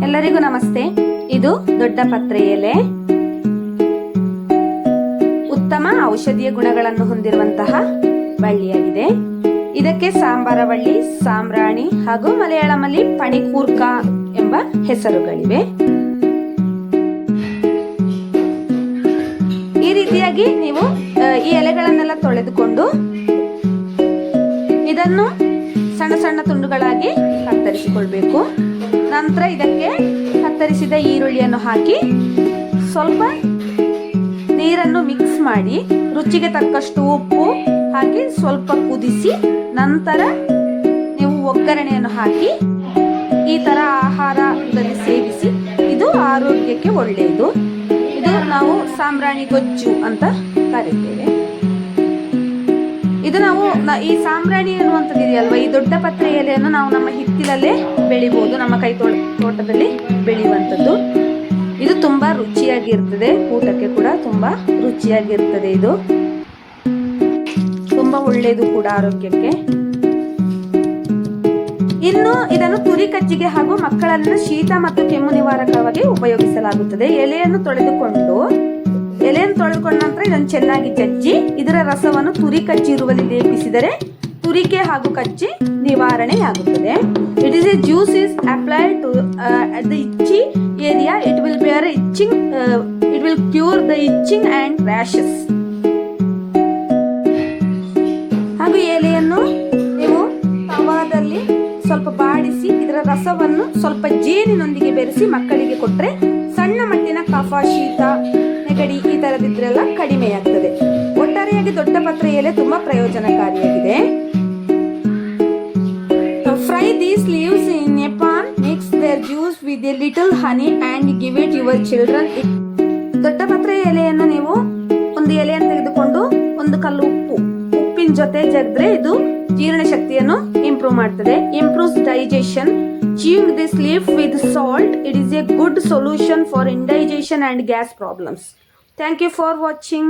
ಎಲ್ಲರಿಗೂ ನಮಸ್ತೆ. ಇದು ದೊಡ್ಡ ಪತ್ರೆ ಎಲೆ. ಉತ್ತಮ ಔಷಧೀಯ ಗುಣಗಳನ್ನು ಹೊಂದಿರುವಂತಹ ಬಳ್ಳಿಯಾಗಿದೆ. ಇದಕ್ಕೆ ಸಾಂಬಾರ ಬಳ್ಳಿ, ಸಾಂಬ್ರಾಣಿ ಹಾಗೂ ಮಲಯಾಳಮಲ್ಲಿ ಪಣಿಕೂರ್ಕ ಎಂಬ ಹೆಸರುಗಳಿವೆ. ಈ ರೀತಿಯಾಗಿ ನೀವು ಈ ಎಲೆಗಳನ್ನೆಲ್ಲ ತೊಳೆದುಕೊಂಡು ಇದನ್ನು ಸಣ್ಣ ಸಣ್ಣ ತುಂಡುಗಳಾಗಿ ಕತ್ತರಿಸಿಕೊಳ್ಬೇಕು. ನಂತರ ಇದಕ್ಕೆ ಕತ್ತರಿಸಿದ ಈರುಳ್ಳಿಯನ್ನು ಹಾಕಿ ಸ್ವಲ್ಪ ನೀರನ್ನು ಮಿಕ್ಸ್ ಮಾಡಿ ರುಚಿಗೆ ತಕ್ಕಷ್ಟು ಉಪ್ಪು ಹಾಕಿ ಸ್ವಲ್ಪ ಕುದಿಸಿ ನಂತರ ನೀವು ಒಗ್ಗರಣೆಯನ್ನು ಹಾಕಿ ಈ ತರ ಆಹಾರದಲ್ಲಿ ಸೇವಿಸಿ. ಇದು ಆರೋಗ್ಯಕ್ಕೆ ಒಳ್ಳೆಯದು. ಇದು ನಾವು ಸಾಂಬ್ರಾಣಿ ಗೊಜ್ಜು ಅಂತ ಕರೀತೇವೆ. ಇದು ನಾವು ಈ ಸಾಂಬ್ರಾಣಿ ಅನ್ನುವಂಥದ್ದು ಇದೆಯಲ್ವಾ, ಈ ದೊಡ್ಡ ಪತ್ರೆ ಎಲೆಯನ್ನು ನಾವು ನಮ್ಮ ಹಿತ್ತಿಲಲ್ಲೇ ಬೆಳಿಬಹುದು. ನಮ್ಮ ಕೈ ತೋಟದಲ್ಲಿ ಬೆಳೆಯುವಂಥದ್ದು. ಇದು ತುಂಬಾ ರುಚಿಯಾಗಿರ್ತದೆ, ಊಟಕ್ಕೆ ಕೂಡ ತುಂಬಾ ರುಚಿಯಾಗಿರ್ತದೆ. ಇದು ತುಂಬಾ ಒಳ್ಳೆಯದು ಕೂಡ ಆರೋಗ್ಯಕ್ಕೆ. ಇನ್ನು ಇದನ್ನು ತುರಿ ಕಜ್ಜಿಗೆ ಹಾಗೂ ಮಕ್ಕಳನ್ನು ಶೀತ ಮತ್ತು ಕೆಮ್ಮು ನಿವಾರಕವಾಗಿ ಉಪಯೋಗಿಸಲಾಗುತ್ತದೆ. ಎಲೆಯನ್ನು ತೊಳೆದುಕೊಂಡ ನಂತರ ಇದನ್ನು ಚೆನ್ನಾಗಿ ಜಜ್ಜಿ ಇದರ ರಸವನ್ನು ತುರಿ ಕಜ್ಜಿ ಇರುವಲ್ಲಿ ಲೇಪಿಸಿದರೆ ತುರಿಕೆ ಹಾಗೂ ಕಜ್ಜಿ ನಿವಾರಣೆಯಾಗುತ್ತದೆ. It is a juice is applied to the itchy area. It will bear itching, it will cure the itching and rashes. ಹಾಗೂ ಎಲೆಯನ್ನು ನೀವು ತವಾದಲ್ಲಿ ಸ್ವಲ್ಪ ಬಾಡಿಸಿ ಇದರ ರಸವನ್ನು ಸ್ವಲ್ಪ ಜೇನಿನೊಂದಿಗೆ ಬೆರೆಸಿ ಮಕ್ಕಳಿಗೆ ಕೊಟ್ಟರೆ ಸಣ್ಣ ಮಟ್ಟಿನ ಕಫ, ಶೀತ, ನೆಗಡಿ ಈ ತರದಿದ್ರೆಲ್ಲ ಕಡಿಮೆಯಾಗ್ತದೆ. ಒಟ್ಟಾರೆಯಾಗಿ ದೊಡ್ಡ ಪತ್ರೆ ಎಲೆ ತುಂಬಾ ಪ್ರಯೋಜನಕಾರಿಯಾಗಿದೆ. Fry these leaves in a pan, mix their juice with a little honey and give it your children. ದೊಡ್ಡ ಪತ್ರೆ ಎಲೆಯನ್ನು ನೀವು ಒಂದು ಎಲೆಯನ್ನು ತೆಗೆದುಕೊಂಡು ಒಂದು ಕಲ್ಲು ಉಪ್ಪಿನ ಜೊತೆ ಜಗ್ದ್ರೆ ಇದು ಜೀರ್ಣ ಶಕ್ತಿಯನ್ನು ಇಂಪ್ರೂವ್ ಮಾಡ್ತದೆ. Improves digestion. Chewing this leaf with salt, it is a good solution for indigestion and gas problems. Thank you for watching.